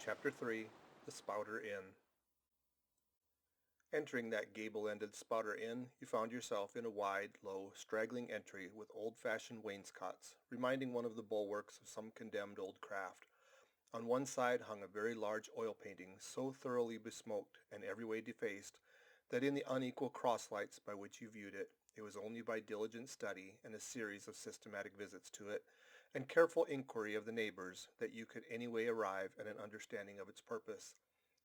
Chapter 3 The Spouter Inn. Entering that gable-ended Spouter Inn, you found yourself in a wide, low, straggling entry with old-fashioned wainscots, reminding one of the bulwarks of some condemned old craft. On one side hung a very large oil painting, so thoroughly besmoked and every way defaced, that in the unequal cross-lights by which you viewed it, it was only by diligent study and a series of systematic visits to it, and careful inquiry of the neighbors, that you could anyway arrive at an understanding of its purpose.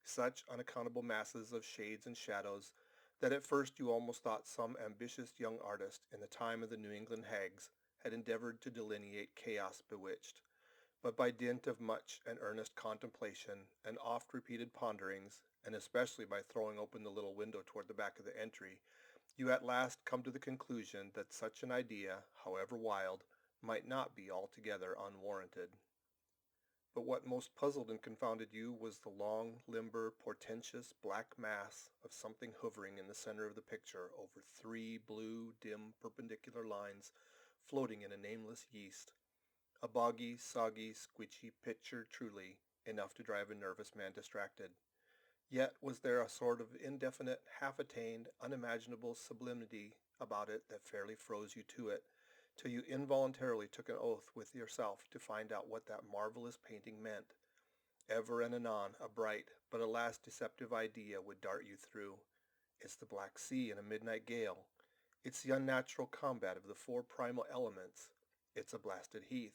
Such unaccountable masses of shades and shadows, that at first you almost thought some ambitious young artist in the time of the New England hags had endeavored to delineate chaos bewitched. But by dint of much and earnest contemplation and oft-repeated ponderings, and especially by throwing open the little window toward the back of the entry, you at last come to the conclusion that such an idea, however wild, might not be altogether unwarranted. But what most puzzled and confounded you was the long, limber, portentous black mass of something hovering in the center of the picture over three blue, dim, perpendicular lines floating in a nameless yeast. A boggy, soggy, squidgy picture truly, enough to drive a nervous man distracted. Yet was there a sort of indefinite, half-attained, unimaginable sublimity about it that fairly froze you to it, till you involuntarily took an oath with yourself to find out what that marvelous painting meant. Ever and anon a bright, but alas deceptive idea would dart you through. It's the Black Sea in a midnight gale. It's the unnatural combat of the four primal elements. It's a blasted heath.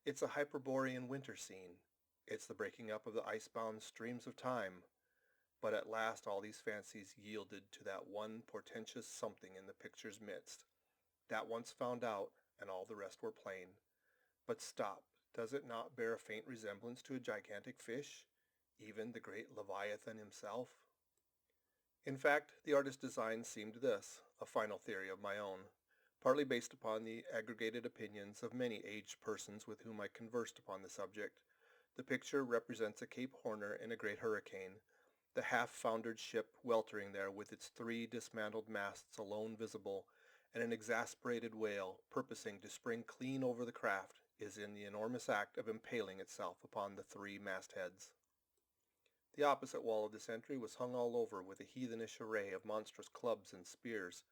It's a Hyperborean winter scene. It's the breaking up of the icebound streams of time. But at last all these fancies yielded to that one portentous something in the picture's midst. That once found out, and all the rest were plain. But stop, does it not bear a faint resemblance to a gigantic fish? Even the great Leviathan himself? In fact, the artist's design seemed this, a final theory of my own, partly based upon the aggregated opinions of many aged persons with whom I conversed upon the subject. The picture represents a Cape Horner in a great hurricane, the half-foundered ship weltering there with its three dismantled masts alone visible, and an exasperated whale, purposing to spring clean over the craft, is in the enormous act of impaling itself upon the three mastheads. The opposite wall of this entry was hung all over with a heathenish array of monstrous clubs and spears.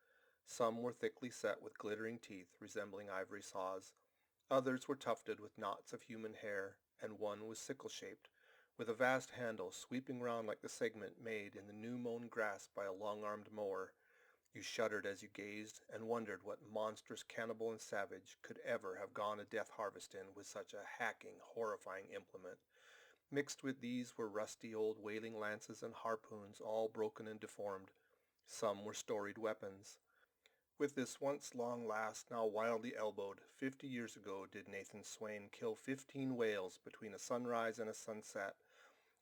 Some were thickly set with glittering teeth resembling ivory saws. Others were tufted with knots of human hair, and one was sickle-shaped, with a vast handle sweeping round like the segment made in the new-mown grass by a long-armed mower. You shuddered as you gazed, and wondered what monstrous cannibal and savage could ever have gone a death harvest in with such a hacking, horrifying implement. Mixed with these were rusty old whaling lances and harpoons, all broken and deformed. Some were storied weapons. With this once long last, now wildly elbowed, 50 years ago did Nathan Swain kill 15 whales between a sunrise and a sunset,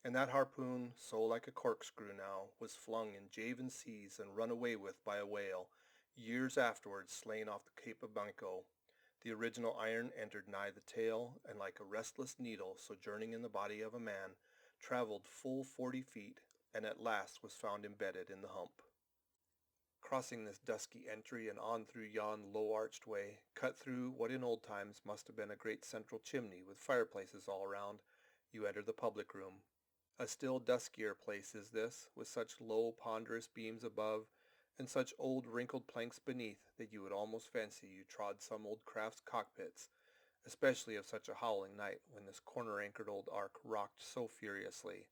and that harpoon, so like a corkscrew now, was flung in Javan seas and run away with by a whale, years afterwards slain off the Cape of Banco. The original iron entered nigh the tail, and like a restless needle sojourning in the body of a man, travelled full 40 feet, and at last was found embedded in the hump. Crossing this dusky entry and on through yon low-arched way, cut through what in old times must have been a great central chimney with fireplaces all around, you enter the public room. A still duskier place is this, with such low ponderous beams above, and such old wrinkled planks beneath, that you would almost fancy you trod some old craft's cockpits, especially of such a howling night when this corner-anchored old ark rocked so furiously.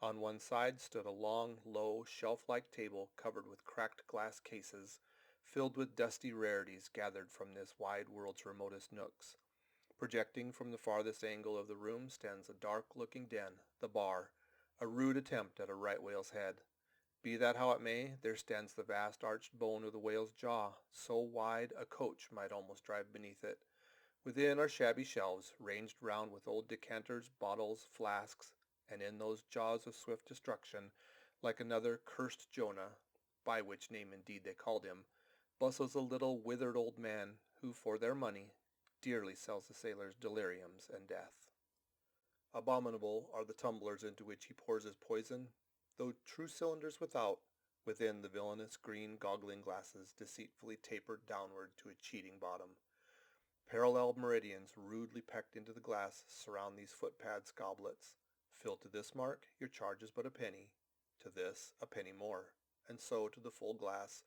On one side stood a long, low, shelf-like table covered with cracked glass cases, filled with dusty rarities gathered from this wide world's remotest nooks. Projecting from the farthest angle of the room stands a dark-looking den, the bar, a rude attempt at a right whale's head. Be that how it may, there stands the vast arched bone of the whale's jaw, so wide a coach might almost drive beneath it. Within are shabby shelves, ranged round with old decanters, bottles, flasks, and in those jaws of swift destruction, like another cursed Jonah, by which name indeed they called him, bustles a little withered old man, who for their money dearly sells the sailors deliriums and death. Abominable are the tumblers into which he pours his poison, though true cylinders without, within the villainous green goggling glasses deceitfully tapered downward to a cheating bottom. Parallel meridians rudely pecked into the glass surround these footpads goblets. Fill to this mark, your charge is but a penny. To this, a penny more. And so to the full glass,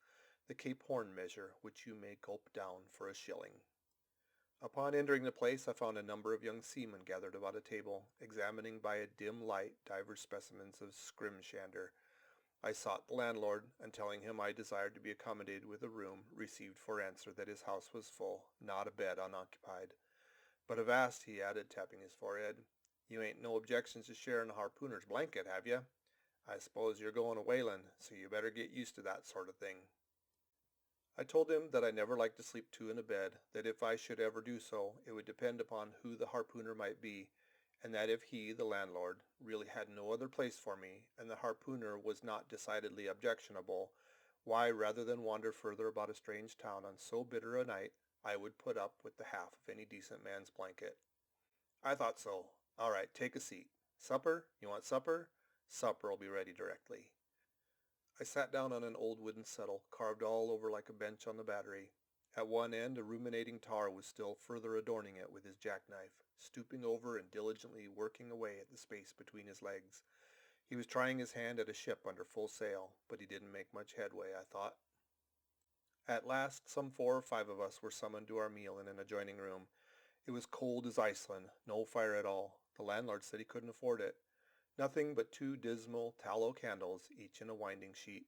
the Cape Horn measure, which you may gulp down for a shilling. Upon entering the place, I found a number of young seamen gathered about a table, examining by a dim light divers specimens of scrimshander. I sought the landlord, and telling him I desired to be accommodated with a room, received for answer that his house was full, not a bed unoccupied. But avast, he added, tapping his forehead, you ain't no objections to sharing a harpooner's blanket, have you? I suppose you're going a whalin', so you better get used to that sort of thing. I told him that I never liked to sleep two in a bed, that if I should ever do so, it would depend upon who the harpooner might be, and that if he, the landlord, really had no other place for me, and the harpooner was not decidedly objectionable, why, rather than wander further about a strange town on so bitter a night, I would put up with the half of any decent man's blanket. I thought so. All right, take a seat. Supper? You want supper? Supper'll be ready directly. I sat down on an old wooden settle, carved all over like a bench on the battery. At one end, a ruminating tar was still further adorning it with his jackknife, stooping over and diligently working away at the space between his legs. He was trying his hand at a ship under full sail, but he didn't make much headway, I thought. At last, some 4 or 5 of us were summoned to our meal in an adjoining room. It was cold as Iceland, no fire at all. The landlord said he couldn't afford it. Nothing but 2 dismal tallow candles, each in a winding sheet.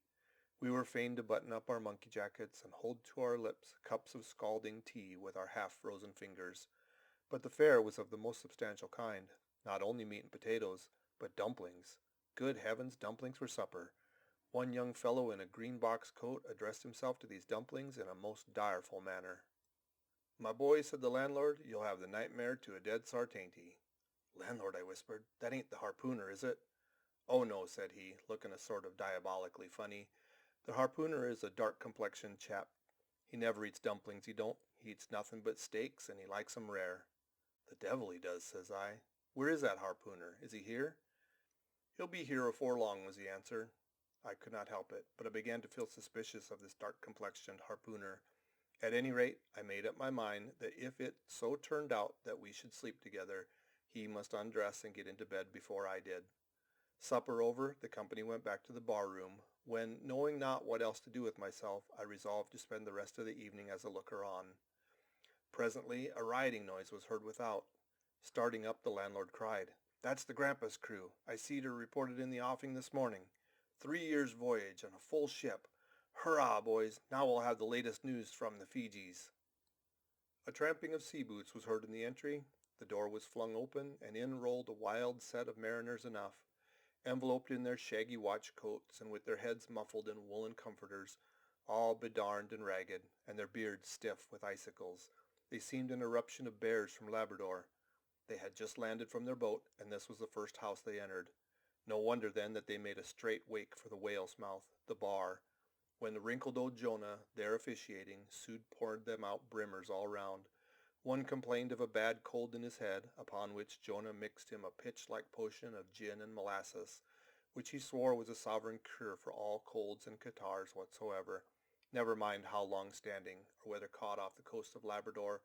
We were fain to button up our monkey jackets and hold to our lips cups of scalding tea with our half-frozen fingers. But the fare was of the most substantial kind. Not only meat and potatoes, but dumplings. Good heavens, dumplings for supper. One young fellow in a green box coat addressed himself to these dumplings in a most direful manner. "My boy," said the landlord, "you'll have the nightmare to a dead sartainty." "Landlord," I whispered, "that ain't the harpooner, is it?" "Oh, no," said he, looking a sort of diabolically funny. "The harpooner is a dark-complexioned chap. He never eats dumplings, he don't. He eats nothing but steaks, and he likes 'em rare." "The devil he does," says I. "Where is that harpooner? Is he here?" "He'll be here afore long," was the answer. I could not help it, but I began to feel suspicious of this dark-complexioned harpooner. At any rate, I made up my mind that if it so turned out that we should sleep together, he must undress and get into bed before I did. Supper over, the company went back to the bar-room, when, knowing not what else to do with myself, I resolved to spend the rest of the evening as a looker-on. Presently a rioting noise was heard without. Starting up, the landlord cried, "That's the Grampus crew. I seed her reported in the offing this morning. 3 years' voyage and a full ship. Hurrah, boys! Now we'll have the latest news from the Fijis." A tramping of sea boots was heard in the entry. The door was flung open, and in rolled a wild set of mariners enough, enveloped in their shaggy watch coats and with their heads muffled in woolen comforters, all bedarned and ragged, and their beards stiff with icicles. They seemed an eruption of bears from Labrador. They had just landed from their boat, and this was the first house they entered. No wonder then that they made a straight wake for the whale's mouth, the bar. When the wrinkled old Jonah, there officiating, soon poured them out brimmers all round. One complained of a bad cold in his head, upon which Jonah mixed him a pitch-like potion of gin and molasses, which he swore was a sovereign cure for all colds and catarrhs whatsoever, never mind how long-standing, or whether caught off the coast of Labrador,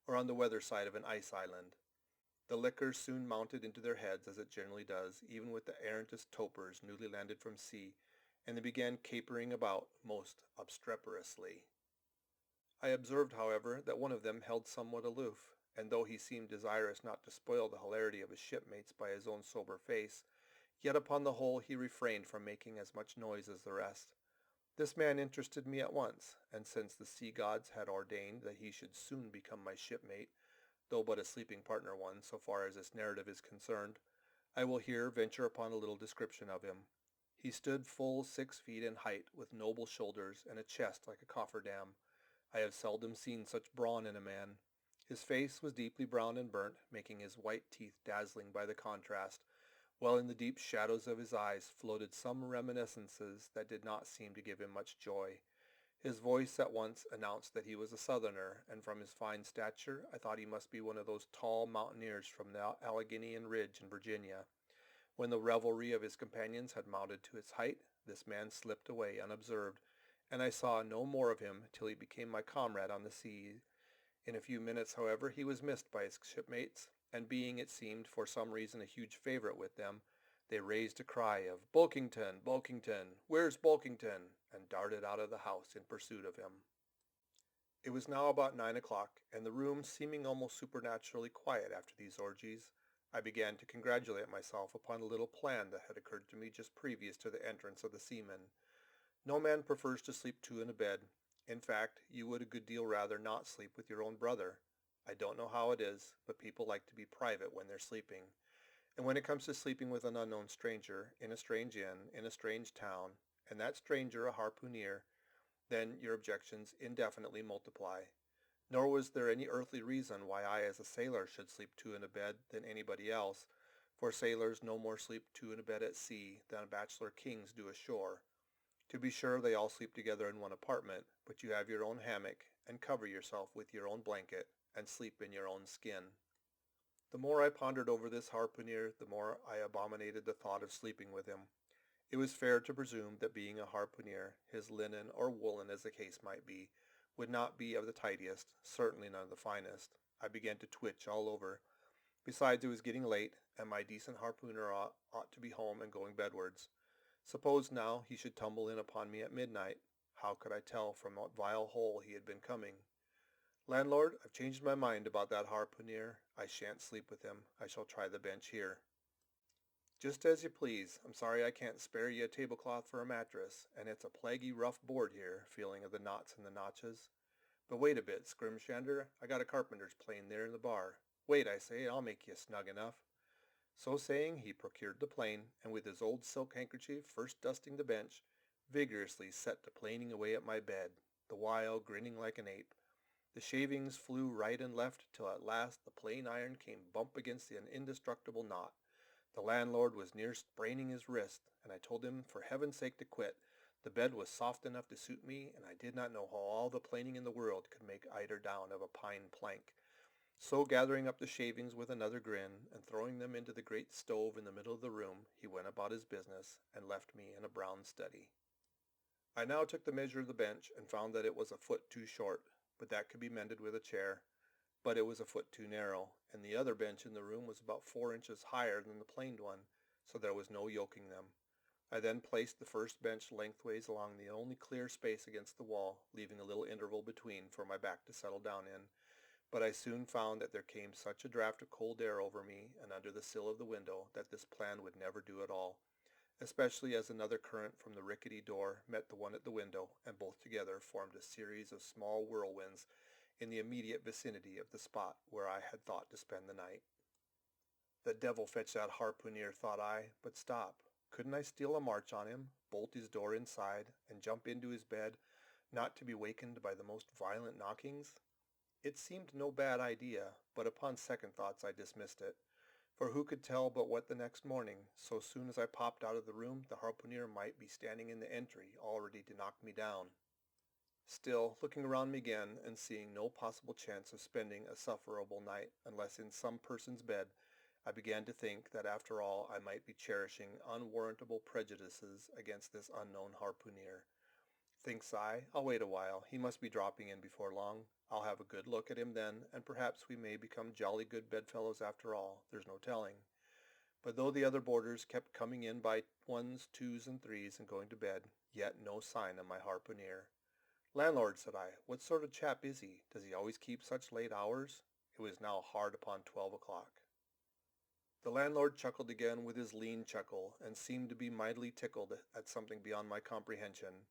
or on the weather side of an ice island. The liquor soon mounted into their heads, as it generally does, even with the errantest topers newly landed from sea, and they began capering about most obstreperously. I observed, however, that one of them held somewhat aloof, and though he seemed desirous not to spoil the hilarity of his shipmates by his own sober face, yet upon the whole he refrained from making as much noise as the rest. This man interested me at once, and since the sea gods had ordained that he should soon become my shipmate, though but a sleeping partner one so far as this narrative is concerned, I will here venture upon a little description of him. He stood full 6 feet in height, with noble shoulders and a chest like a cofferdam. I have seldom seen such brawn in a man. His face was deeply brown and burnt, making his white teeth dazzling by the contrast, while in the deep shadows of his eyes floated some reminiscences that did not seem to give him much joy. His voice at once announced that he was a Southerner, and from his fine stature I thought he must be one of those tall mountaineers from the Allegheny Ridge in Virginia. When the revelry of his companions had mounted to its height, this man slipped away unobserved, and I saw no more of him till he became my comrade on the sea. In a few minutes, however, he was missed by his shipmates, and being, it seemed, for some reason a huge favorite with them, They raised a cry of, "Bulkington, Bulkington, where's Bulkington?" and darted out of the house in pursuit of him. It was now about 9 o'clock, and the room seeming almost supernaturally quiet after these orgies, I began to congratulate myself upon a little plan that had occurred to me just previous to the entrance of the seamen. No man prefers to sleep two in a bed. In fact, you would a good deal rather not sleep with your own brother. I don't know how it is, but people like to be private when they're sleeping. And when it comes to sleeping with an unknown stranger, in a strange inn, in a strange town, and that stranger a harpooner, then your objections indefinitely multiply. Nor was there any earthly reason why I as a sailor should sleep two in a bed than anybody else, for sailors no more sleep two in a bed at sea than bachelor kings do ashore. To be sure, they all sleep together in one apartment, but you have your own hammock, and cover yourself with your own blanket, and sleep in your own skin. The more I pondered over this harpooner, the more I abominated the thought of sleeping with him. It was fair to presume that being a harpooner, his linen or woolen as the case might be, would not be of the tidiest, certainly none of the finest. I began to twitch all over. Besides, it was getting late, and my decent harpooner ought to be home and going bedwards. Suppose now he should tumble in upon me at midnight. How could I tell from what vile hole he had been coming? "Landlord, I've changed my mind about that harpooner. I shan't sleep with him. I shall try the bench here." "Just as you please. I'm sorry I can't spare you a tablecloth for a mattress, and it's a plaguey rough board here," feeling of the knots and the notches. "But wait a bit, Scrimshander. I got a carpenter's plane there in the bar. Wait, I say, I'll make you snug enough." So saying, he procured the plane, and with his old silk handkerchief first dusting the bench, vigorously set to planing away at my bed, the while grinning like an ape. The shavings flew right and left, till at last the plain iron came bump against an indestructible knot. The landlord was near spraining his wrist, and I told him for heaven's sake to quit. The bed was soft enough to suit me, and I did not know how all the planing in the world could make eider down of a pine plank. So gathering up the shavings with another grin, and throwing them into the great stove in the middle of the room, he went about his business, and left me in a brown study. I now took the measure of the bench, and found that it was a foot too short, but that could be mended with a chair. But it was a foot too narrow, and the other bench in the room was about 4 inches higher than the planed one, so there was no yoking them. I then placed the first bench lengthways along the only clear space against the wall, leaving a little interval between for my back to settle down in. But I soon found that there came such a draught of cold air over me and under the sill of the window that this plan would never do at all, especially as another current from the rickety door met the one at the window, and both together formed a series of small whirlwinds in the immediate vicinity of the spot where I had thought to spend the night. The devil fetch that harpooner, thought I, but stop. Couldn't I steal a march on him, bolt his door inside, and jump into his bed, not to be wakened by the most violent knockings? It seemed no bad idea, but upon second thoughts I dismissed it. For who could tell but what the next morning, so soon as I popped out of the room, the harpooner might be standing in the entry, all ready to knock me down. Still, looking around me again, and seeing no possible chance of spending a sufferable night unless in some person's bed, I began to think that after all I might be cherishing unwarrantable prejudices against this unknown harpooner. Thinks I, I'll wait a while. He must be dropping in before long. I'll have a good look at him then, and perhaps we may become jolly good bedfellows after all. There's no telling. But though the other boarders kept coming in by ones, twos, and threes and going to bed, yet no sign of my harpooner. "Landlord," said I, "what sort of chap is he? Does he always keep such late hours?" It was now hard upon 12 o'clock. The landlord chuckled again with his lean chuckle, and seemed to be mightily tickled at something beyond my comprehension.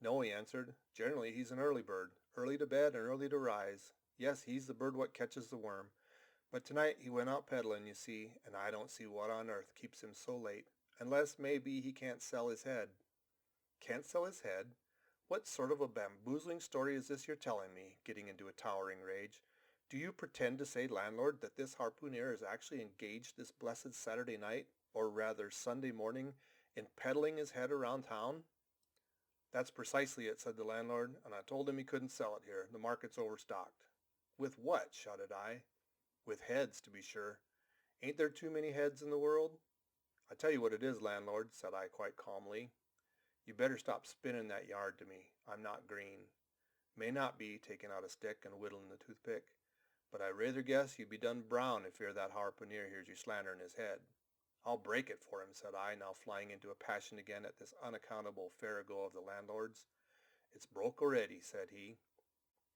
"No," he answered, "generally he's an early bird, early to bed and early to rise. Yes, he's the bird what catches the worm. But tonight he went out peddling, you see, and I don't see what on earth keeps him so late, unless maybe he can't sell his head." "Can't sell his head? What sort of a bamboozling story is this you're telling me?" getting into a towering rage. "Do you pretend to say, landlord, that this harpooner is actually engaged this blessed Saturday night, or rather Sunday morning, in peddling his head around town?" "That's precisely it," said the landlord, "and I told him he couldn't sell it here. The market's overstocked." "With what?" shouted I. "With heads, to be sure. Ain't there too many heads in the world? I tell you what it is, landlord," said I quite calmly. "You better stop spinning that yard to me. I'm not green. May not be," taking out a stick and whittling the toothpick, "but I rather guess you'd be done brown if e'er that harpooner hears you slandering his head. I'll break it for him, said I, now flying into a passion again at this unaccountable farrago of the landlord's. It's broke already, said he.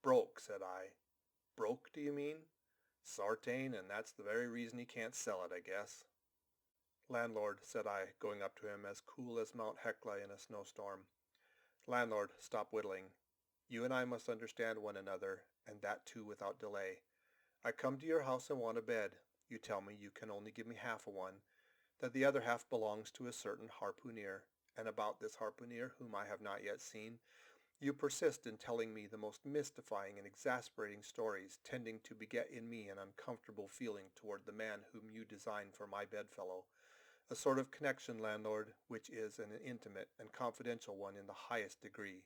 Broke, said I. Broke, do you mean? Sartain, and that's the very reason he can't sell it, I guess. Landlord, said I, going up to him as cool as Mount Hecla in a snowstorm. Landlord, stop whittling. You and I must understand one another, and that too without delay. I come to your house and want a bed. You tell me you can only give me half a one, that the other half belongs to a certain harpooner, and about this harpooner, whom I have not yet seen, you persist in telling me the most mystifying and exasperating stories, tending to beget in me an uncomfortable feeling toward the man whom you design for my bedfellow, a sort of connection, landlord, which is an intimate and confidential one in the highest degree.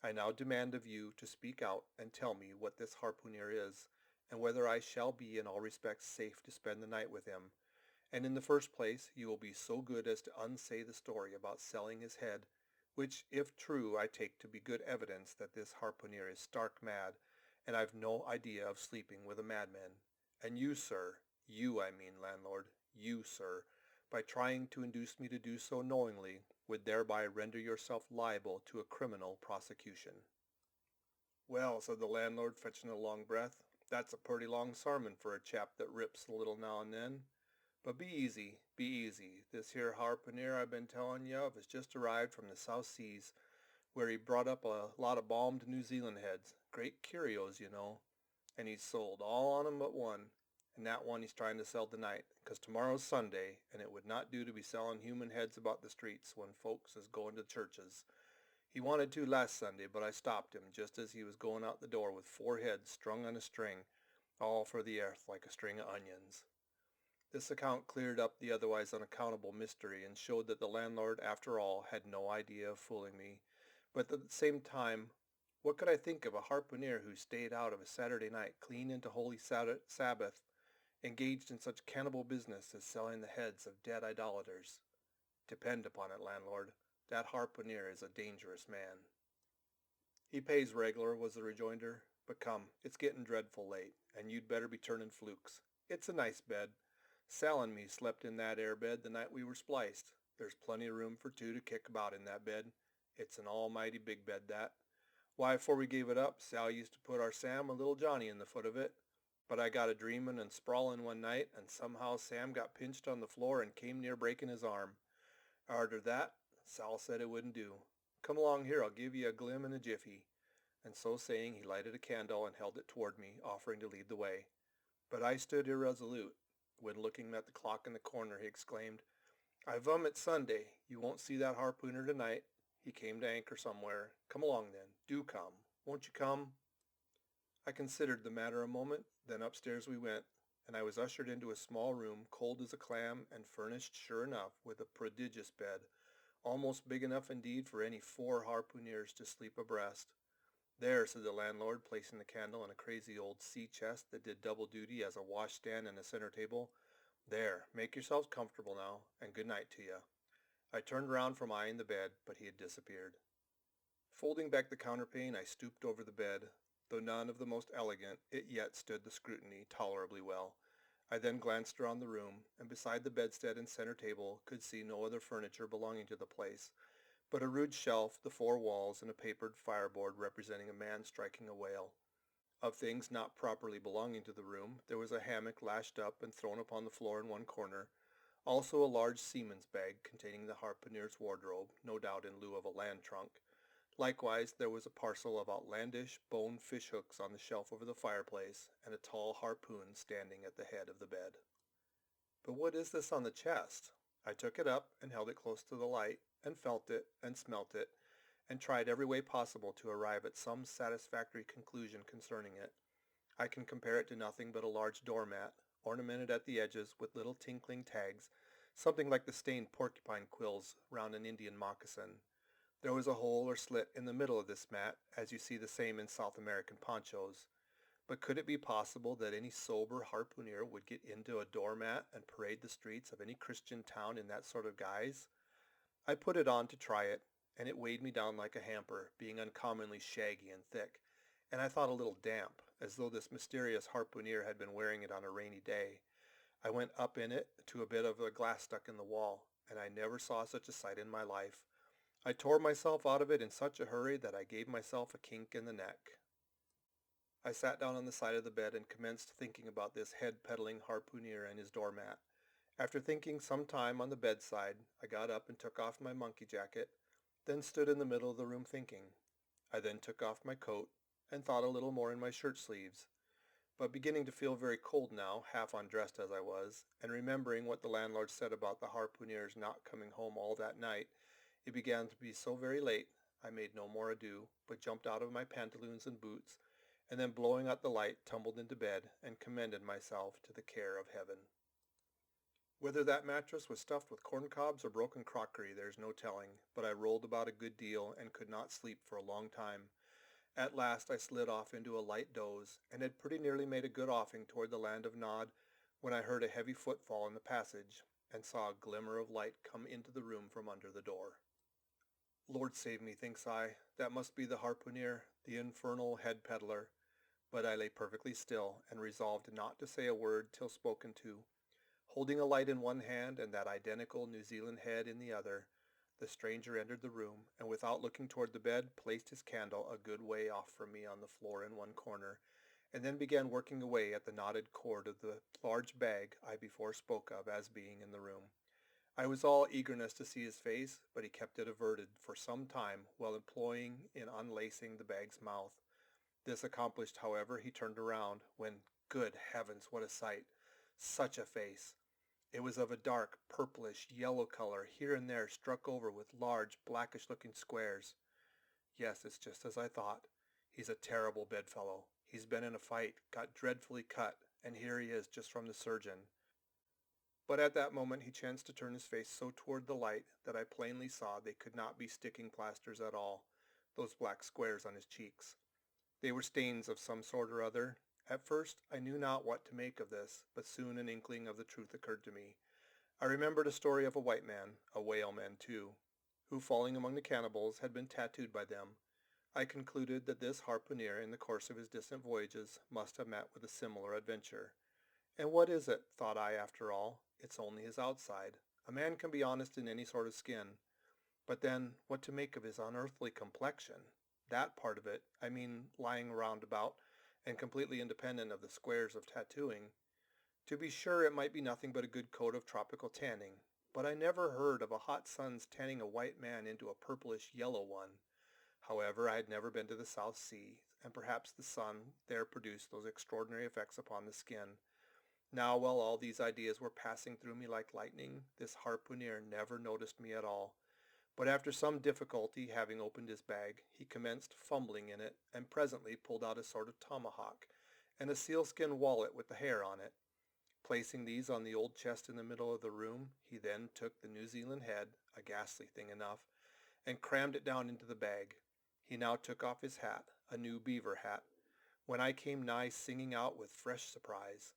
I now demand of you to speak out and tell me what this harpooner is, and whether I shall be in all respects safe to spend the night with him. And in the first place, you will be so good as to unsay the story about selling his head, which, if true, I take to be good evidence that this harpooner is stark mad, and I've no idea of sleeping with a madman. And you, sir, you, I mean, landlord, you, sir, by trying to induce me to do so knowingly, would thereby render yourself liable to a criminal prosecution. Well, said the landlord, fetching a long breath, that's a purty long sarmon for a chap that rips a little now and then. But be easy, be easy. This here harpooner I've been telling you of has just arrived from the South Seas, where he brought up a lot of balmed New Zealand heads. Great curios, you know. And he's sold all on 'em but one, and that one he's trying to sell tonight, 'cause tomorrow's Sunday, and it would not do to be selling human heads about the streets when folks is going to churches. He wanted to last Sunday, but I stopped him just as he was going out the door with 4 heads strung on a string, all for the earth like a string of onions. This account cleared up the otherwise unaccountable mystery and showed that the landlord, after all, had no idea of fooling me. But at the same time, what could I think of a harpooner who stayed out of a Saturday night clean into Holy Sabbath, engaged in such cannibal business as selling the heads of dead idolaters? Depend upon it, landlord, that harpooner is a dangerous man. He pays regular, was the rejoinder. But come, it's getting dreadful late, and you'd better be turning flukes. It's a nice bed. Sal and me slept in that air bed the night we were spliced. There's plenty of room for 2 to kick about in that bed. It's an almighty big bed, that. Why, before we gave it up, Sal used to put our Sam and little Johnny in the foot of it. But I got a dreamin' and sprawlin' one night, and somehow Sam got pinched on the floor and came near breaking his arm. Arter that, Sal said it wouldn't do. Come along here, I'll give you a glim in a jiffy. And so saying, he lighted a candle and held it toward me, offering to lead the way. But I stood irresolute. When looking at the clock in the corner, he exclaimed, I vum it's Sunday. You won't see that harpooner tonight. He came to anchor somewhere. Come along then. Do come. Won't you come? I considered the matter a moment, then upstairs we went, and I was ushered into a small room, cold as a clam, and furnished, sure enough, with a prodigious bed, almost big enough indeed for any 4 harpooneers to sleep abreast. There, said the landlord, placing the candle in a crazy old sea chest that did double duty as a washstand and a center table. There, make yourselves comfortable now, and good night to you. I turned round from eyeing the bed, but he had disappeared. Folding back the counterpane, I stooped over the bed. Though none of the most elegant, it yet stood the scrutiny tolerably well. I then glanced around the room, and beside the bedstead and center table could see no other furniture belonging to the place, but a rude shelf, the 4 walls, and a papered fireboard representing a man striking a whale. Of things not properly belonging to the room, there was a hammock lashed up and thrown upon the floor in one corner, also a large seaman's bag containing the harpooner's wardrobe, no doubt in lieu of a land trunk. Likewise, there was a parcel of outlandish bone fish hooks on the shelf over the fireplace, and a tall harpoon standing at the head of the bed. But what is this on the chest? I took it up and held it close to the light, and felt it, and smelt it, and tried every way possible to arrive at some satisfactory conclusion concerning it. I can compare it to nothing but a large doormat, ornamented at the edges with little tinkling tags, something like the stained porcupine quills round an Indian moccasin. There was a hole or slit in the middle of this mat, as you see the same in South American ponchos. But could it be possible that any sober harpooner would get into a doormat and parade the streets of any Christian town in that sort of guise? I put it on to try it, and it weighed me down like a hamper, being uncommonly shaggy and thick, and I thought a little damp, as though this mysterious harpooner had been wearing it on a rainy day. I went up in it to a bit of a glass stuck in the wall, and I never saw such a sight in my life. I tore myself out of it in such a hurry that I gave myself a kink in the neck. I sat down on the side of the bed and commenced thinking about this head-peddling harpooner and his doormat. After thinking some time on the bedside, I got up and took off my monkey jacket, then stood in the middle of the room thinking. I then took off my coat and thought a little more in my shirt sleeves. But beginning to feel very cold now, half undressed as I was, and remembering what the landlord said about the harpooneers not coming home all that night, it began to be so very late, I made no more ado, but jumped out of my pantaloons and boots, and then blowing out the light, tumbled into bed, and commended myself to the care of heaven. Whether that mattress was stuffed with corn cobs or broken crockery, there's no telling, but I rolled about a good deal and could not sleep for a long time. At last I slid off into a light doze, and had pretty nearly made a good offing toward the land of Nod, when I heard a heavy footfall in the passage, and saw a glimmer of light come into the room from under the door. Lord save me, thinks I, that must be the harpooner, the infernal head-peddler. But I lay perfectly still, and resolved not to say a word till spoken to. Holding a light in one hand and that identical New Zealand head in the other, the stranger entered the room, and without looking toward the bed, placed his candle a good way off from me on the floor in one corner, and then began working away at the knotted cord of the large bag I before spoke of as being in the room. I was all eagerness to see his face, but he kept it averted for some time while employing in unlacing the bag's mouth. This accomplished, however, he turned around, when, good heavens, what a sight! Such a face! It was of a dark, purplish, yellow color, here and there struck over with large, blackish-looking squares. Yes, it's just as I thought. He's a terrible bedfellow. He's been in a fight, got dreadfully cut, and here he is just from the surgeon. But at that moment he chanced to turn his face so toward the light that I plainly saw they could not be sticking plasters at all, those black squares on his cheeks. They were stains of some sort or other. At first I knew not what to make of this, but soon an inkling of the truth occurred to me. I remembered a story of a white man, a whaleman too, who, falling among the cannibals, had been tattooed by them. I concluded that this harpooner, in the course of his distant voyages, must have met with a similar adventure. And what is it, thought I, after all? It's only his outside. A man can be honest in any sort of skin. But then, what to make of his unearthly complexion? That part of it, I mean, lying round about, and completely independent of the squares of tattooing. To be sure, it might be nothing but a good coat of tropical tanning, but I never heard of a hot sun's tanning a white man into a purplish yellow one. However, I had never been to the South Sea, and perhaps the sun there produced those extraordinary effects upon the skin. Now, while all these ideas were passing through me like lightning, this harpooner never noticed me at all. But after some difficulty, having opened his bag, he commenced fumbling in it, and presently pulled out a sort of tomahawk, and a sealskin wallet with the hair on it. Placing these on the old chest in the middle of the room, he then took the New Zealand head, a ghastly thing enough, and crammed it down into the bag. He now took off his hat, a new beaver hat, when I came nigh singing out with fresh surprise.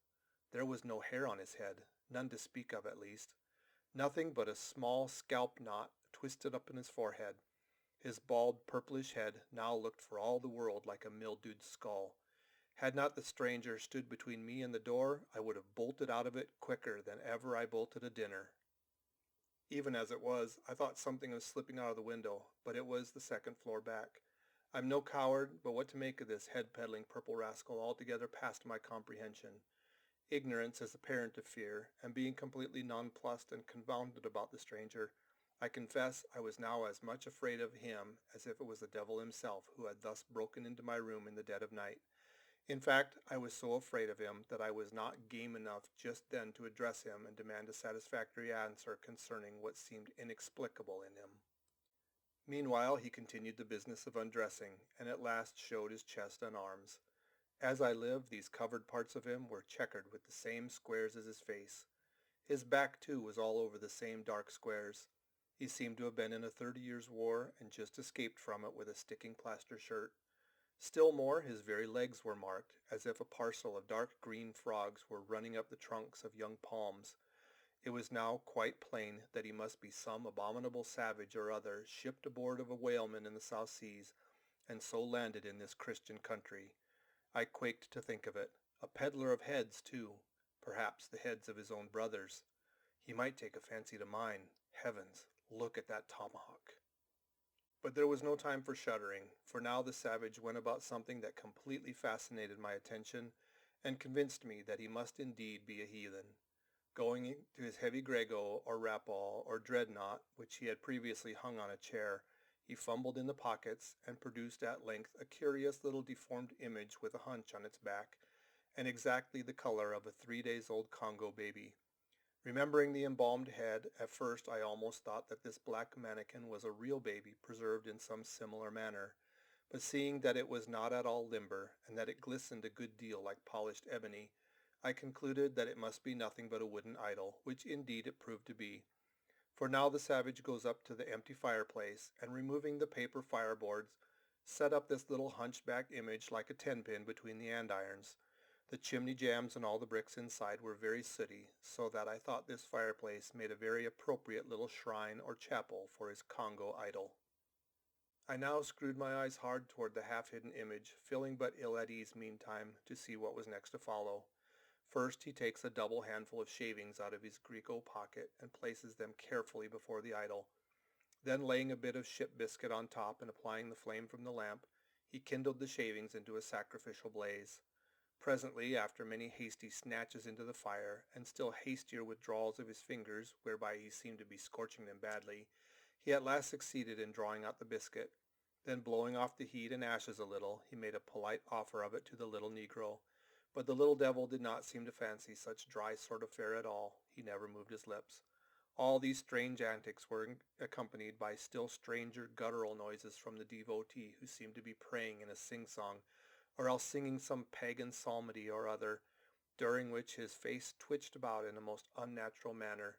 There was no hair on his head, none to speak of at least. Nothing but a small scalp knot twisted up in his forehead. His bald, purplish head now looked for all the world like a mildewed skull. Had not the stranger stood between me and the door, I would have bolted out of it quicker than ever I bolted a dinner. Even as it was, I thought something was slipping out of the window, but it was the second floor back. I'm no coward, but what to make of this head-peddling purple rascal altogether past my comprehension. Ignorance is the parent of fear, and being completely nonplussed and confounded about the stranger, I confess I was now as much afraid of him as if it was the devil himself who had thus broken into my room in the dead of night. In fact, I was so afraid of him that I was not game enough just then to address him and demand a satisfactory answer concerning what seemed inexplicable in him. Meanwhile he continued the business of undressing, and at last showed his chest and arms. As I live, these covered parts of him were checkered with the same squares as his face. His back, too, was all over the same dark squares. He seemed to have been in a 30 years' war and just escaped from it with a sticking plaster shirt. Still more, his very legs were marked, as if a parcel of dark green frogs were running up the trunks of young palms. It was now quite plain that he must be some abominable savage or other shipped aboard of a whaleman in the South Seas, and so landed in this Christian country. I quaked to think of it. A peddler of heads, too. Perhaps the heads of his own brothers. He might take a fancy to mine. Heavens, look at that tomahawk. But there was no time for shuddering, for now the savage went about something that completely fascinated my attention and convinced me that he must indeed be a heathen. Going to his heavy grego or rapal or dreadnought, which he had previously hung on a chair, he fumbled in the pockets and produced at length a curious little deformed image with a hunch on its back and exactly the color of a 3 days old Congo baby. Remembering the embalmed head, at first I almost thought that this black mannequin was a real baby preserved in some similar manner, but seeing that it was not at all limber and that it glistened a good deal like polished ebony, I concluded that it must be nothing but a wooden idol, which indeed it proved to be. For now the savage goes up to the empty fireplace and removing the paper fireboards, set up this little hunchbacked image like a ten-pin between the andirons. The chimney jambs and all the bricks inside were very sooty, so that I thought this fireplace made a very appropriate little shrine or chapel for his Congo idol. I now screwed my eyes hard toward the half-hidden image, feeling but ill at ease meantime to see what was next to follow. First he takes a double handful of shavings out of his grego pocket and places them carefully before the idol. Then laying a bit of ship biscuit on top and applying the flame from the lamp, he kindled the shavings into a sacrificial blaze. Presently, after many hasty snatches into the fire, and still hastier withdrawals of his fingers, whereby he seemed to be scorching them badly, he at last succeeded in drawing out the biscuit. Then blowing off the heat and ashes a little, he made a polite offer of it to the little negro. But the little devil did not seem to fancy such dry sort of fare at all. He never moved his lips. All these strange antics were accompanied by still stranger guttural noises from the devotee, who seemed to be praying in a sing-song, or else singing some pagan psalmody or other, during which his face twitched about in a most unnatural manner.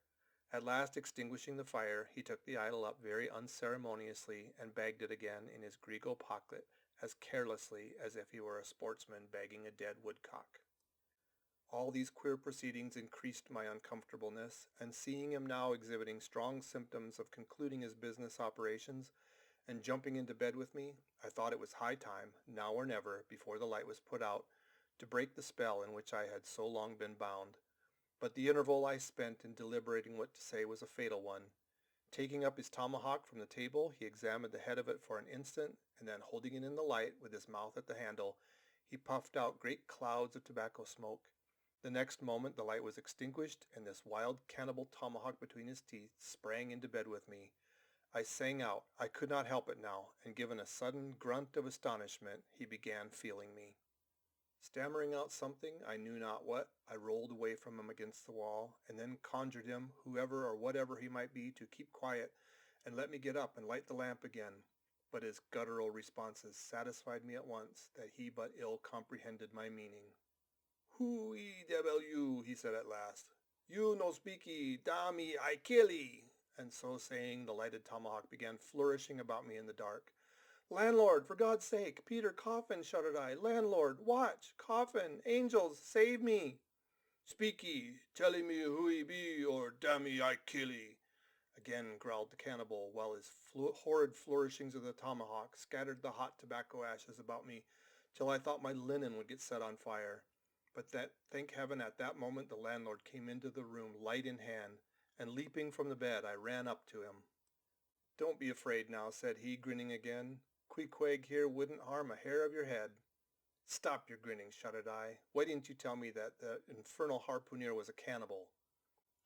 At last extinguishing the fire, he took the idol up very unceremoniously and bagged it again in his grego pocket as carelessly as if he were a sportsman bagging a dead woodcock. All these queer proceedings increased my uncomfortableness, and seeing him now exhibiting strong symptoms of concluding his business operations and jumping into bed with me, I thought it was high time, now or never, before the light was put out, to break the spell in which I had so long been bound. But the interval I spent in deliberating what to say was a fatal one. Taking up his tomahawk from the table, he examined the head of it for an instant, and then holding it in the light, with his mouth at the handle, he puffed out great clouds of tobacco smoke. The next moment the light was extinguished, and this wild cannibal tomahawk between his teeth sprang into bed with me. I sang out. I could not help it now, and given a sudden grunt of astonishment, he began feeling me. Stammering out something, I knew not what, I rolled away from him against the wall, and then conjured him, whoever or whatever he might be, to keep quiet, and let me get up and light the lamp again. But his guttural responses satisfied me at once that he but ill comprehended my meaning. "Who-ee devil you," he said at last. "You no speaky, dammy, I killee." And so saying, the lighted tomahawk began flourishing about me in the dark. "Landlord, for God's sake! Peter, coffin!" shouted I. "Landlord, watch! Coffin! Angels, save me!" "Speaky, tellee me who he be, or dammy I killee," again growled the cannibal, while his horrid flourishings of the tomahawk scattered the hot tobacco ashes about me till I thought my linen would get set on fire. But thank heaven, at that moment the landlord came into the room, light in hand, and leaping from the bed, I ran up to him. "Don't be afraid now," said he, grinning again. "Queequeg here wouldn't harm a hair of your head." "Stop your grinning," shouted I. "Why didn't you tell me that the infernal harpooner was a cannibal?"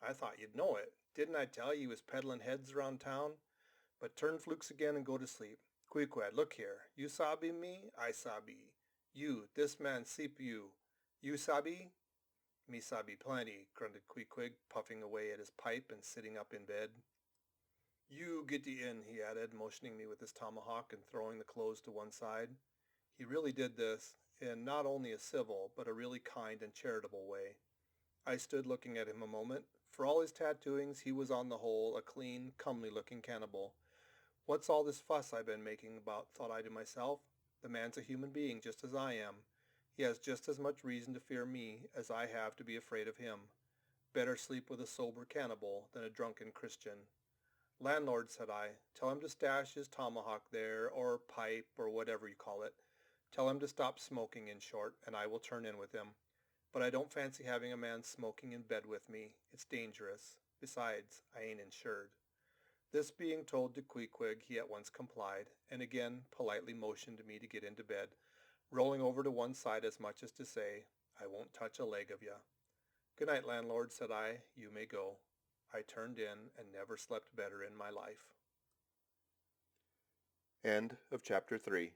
"I thought you'd know it. Didn't I tell you he was peddling heads around town? But turn flukes again and go to sleep. Queequeg, look here. You sabi me? I sabi. You, this man sleep you. You sabi?" "Me sabi plenty," grunted Queequeg, puffing away at his pipe and sitting up in bed. "You getty in," he added, motioning me with his tomahawk and throwing the clothes to one side. He really did this in not only a civil, but a really kind and charitable way. I stood looking at him a moment. For all his tattooings, he was on the whole a clean, comely-looking cannibal. What's all this fuss I've been making about, thought I to myself. The man's a human being just as I am. He has just as much reason to fear me as I have to be afraid of him. Better sleep with a sober cannibal than a drunken Christian. "Landlord," said I, "tell him to stash his tomahawk there, or pipe, or whatever you call it. Tell him to stop smoking, in short, and I will turn in with him. but I don't fancy having a man smoking in bed with me. It's dangerous. Besides, I ain't insured. This being told to Queequeg, he at once complied, and again politely motioned me to get into bed, rolling over to one side as much as to say, I won't touch a leg of ya. Good night, landlord, said I. You may go. I turned in and never slept better in my life. End of chapter 3.